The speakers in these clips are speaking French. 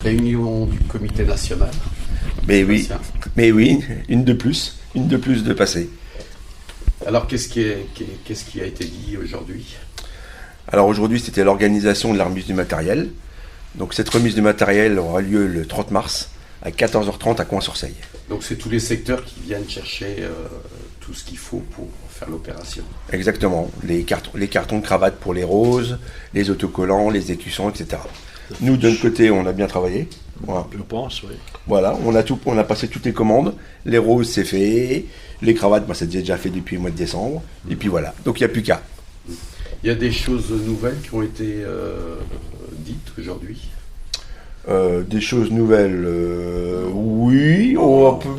Réunion du comité national. Mais oui, une de plus de passé. Alors qu'est-ce qui a été dit aujourd'hui? Alors aujourd'hui, c'était l'organisation de la remise du matériel. Donc cette remise du matériel aura lieu le 30 mars à 14h30 à Coin-sur-Seille. Donc c'est tous les secteurs qui viennent chercher tout ce qu'il faut pour faire l'opération. Exactement, les cartons de cravate pour les roses, les autocollants, les écussons, etc. Nous, de notre côté, on a bien travaillé. Voilà. Je pense, oui. Voilà, on a passé toutes les commandes. Les roses, c'est fait. Les cravates, c'est déjà fait depuis le mois de décembre. Et puis voilà, donc il n'y a plus qu'à. Il y a des choses nouvelles qui ont été dites aujourd'hui. Des choses nouvelles, oui,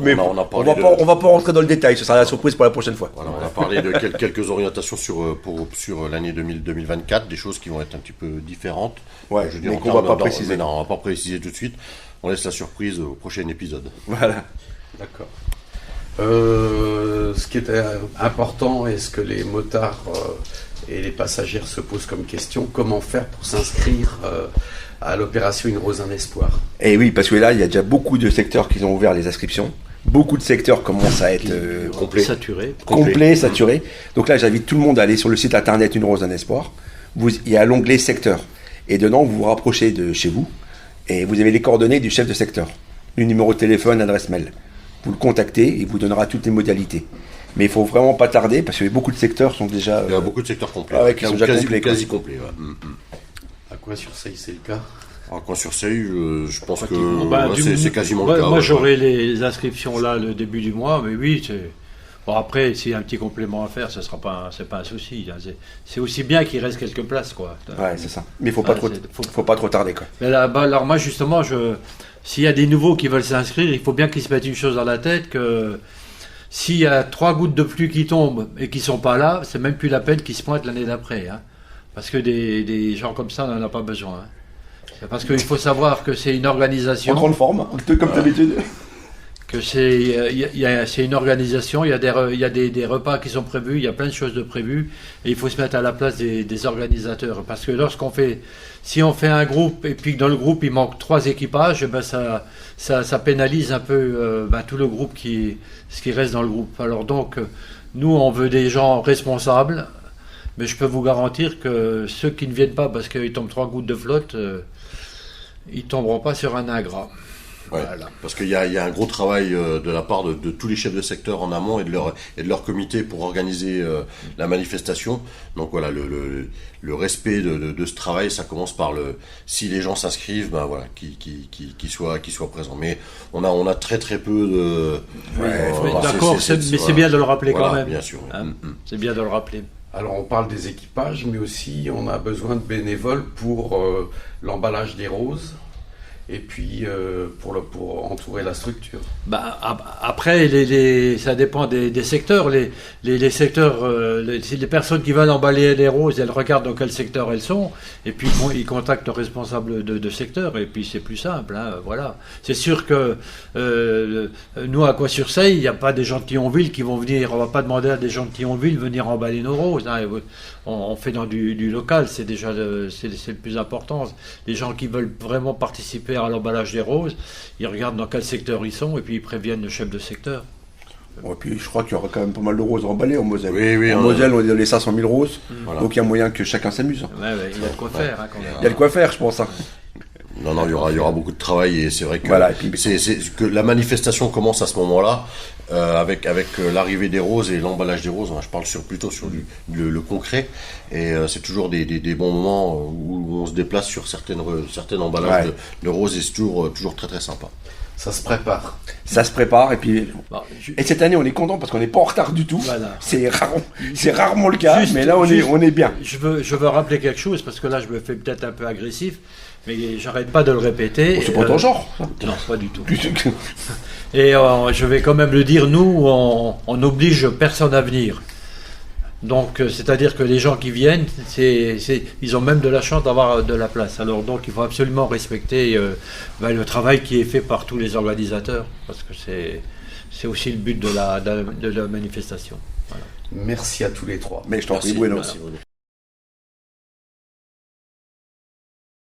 mais on va pas rentrer dans le détail, ce sera la surprise pour la prochaine fois. Voilà, on a parlé de quelques orientations sur l'année 2024, des choses qui vont être un petit peu différentes. Ouais, je veux dire, mais qu'on va pas préciser. Non, on va pas préciser tout de suite. On laisse la surprise au prochain épisode. Voilà. D'accord. Ce qui est important et ce que les motards et les passagers se posent comme question, comment faire pour s'inscrire à l'opération Une Rose, un Espoir? Et oui, parce que là, il y a déjà beaucoup de secteurs qui ont ouvert les inscriptions. Beaucoup de secteurs commencent à être saturés. saturés. Donc là, j'invite tout le monde à aller sur le site internet Une Rose, un Espoir. Il y a l'onglet secteur. Et dedans, vous vous rapprochez de chez vous. Et vous avez les coordonnées du chef de secteur. Le numéro de téléphone, adresse mail. Vous le contactez et il vous donnera toutes les modalités. Mais il ne faut vraiment pas tarder parce que beaucoup de secteurs sont déjà... Il y a beaucoup de secteurs complets. Ah ouais, qui sont déjà quasi complets. Ouais. À Coin-sur-Seille, c'est le cas? À Coin-sur-Seille, je pense que c'est quasiment le cas. Moi, j'aurai les inscriptions là le début du mois, mais oui, bon, après, s'il y a un petit complément à faire, c'est pas un souci. Hein. C'est aussi bien qu'il reste quelques places, quoi. Ouais, c'est ça. Mais il faut pas trop tarder, quoi. Mais là, alors moi, justement, s'il y a des nouveaux qui veulent s'inscrire, il faut bien qu'ils se mettent une chose dans la tête, que s'il y a 3 gouttes de pluie qui tombent et qui sont pas là, c'est même plus la peine qu'ils se pointent l'année d'après. Hein. Parce que des gens comme ça, on n'en a pas besoin. Hein. Parce qu'il faut savoir que c'est une organisation. En grande forme, comme d'habitude. Que c'est une organisation, il y a des repas qui sont prévus, il y a plein de choses de prévues, et il faut se mettre à la place des organisateurs. Parce que si on fait un groupe, et puis que dans le groupe il manque 3 équipages, ben ça pénalise un peu tout le groupe ce qui reste dans le groupe. Alors donc, nous on veut des gens responsables, mais je peux vous garantir que ceux qui ne viennent pas parce qu'ils tombent 3 gouttes de flotte, ils tomberont pas sur un ingrat. Ouais, voilà. Parce qu'il y a un gros travail de la part de tous les chefs de secteur en amont et de leur comité pour organiser la manifestation. Donc voilà, le respect de ce travail, ça commence par si les gens s'inscrivent, ben voilà, qu'ils soient présents. Mais on a très peu de. D'accord, mais c'est bien de le rappeler quand même. Bien sûr. Hein, c'est bien de le rappeler. Alors on parle des équipages, mais aussi on a besoin de bénévoles pour l'emballage des roses. Et puis pour entourer la structure. Après, ça dépend des secteurs. Les secteurs, les personnes qui veulent emballer les roses, elles regardent dans quel secteur elles sont, et puis ils contactent le responsable de secteur, et puis c'est plus simple. Hein, voilà. C'est sûr que nous, à Coin-sur-Seille, il n'y a pas des gens de Thionville qui vont venir. On ne va pas demander à des gens de Thionville de venir emballer nos roses. Hein, on fait dans du local, c'est déjà c'est le plus important. Les gens qui veulent vraiment participer à l'emballage des roses, ils regardent dans quel secteur ils sont et puis ils préviennent le chef de secteur. Et puis je crois qu'il y aura quand même pas mal de roses emballées en Moselle. Oui, en Moselle, on a les 500 000 roses, donc il y a moyen que chacun s'amuse. Ouais, il y a de quoi faire. Hein, il y a de quoi faire, je pense. Hein. Non, il y aura beaucoup de travail et c'est vrai que, que la manifestation commence à ce moment-là avec l'arrivée des roses et l'emballage des roses. Je parle plutôt sur le concret et c'est toujours des bons moments où on se déplace sur certains emballages de roses et c'est toujours très très sympa. Ça se prépare. Ça se prépare et puis et cette année on est content parce qu'on n'est pas en retard du tout. Voilà. C'est rarement le cas, mais là on est bien. Je veux rappeler quelque chose parce que là je me fais peut-être un peu agressif. Mais j'arrête pas de le répéter. C'est pas ton genre, ça. Non, pas du tout. Et je vais quand même le dire, nous, on n'oblige personne à venir. Donc, c'est-à-dire que les gens qui viennent, ils ont même de la chance d'avoir de la place. Alors, donc, il faut absolument respecter le travail qui est fait par tous les organisateurs, parce que c'est aussi le but de la manifestation. Voilà. Merci à tous les 3. Mais je t'en prie, Bueno.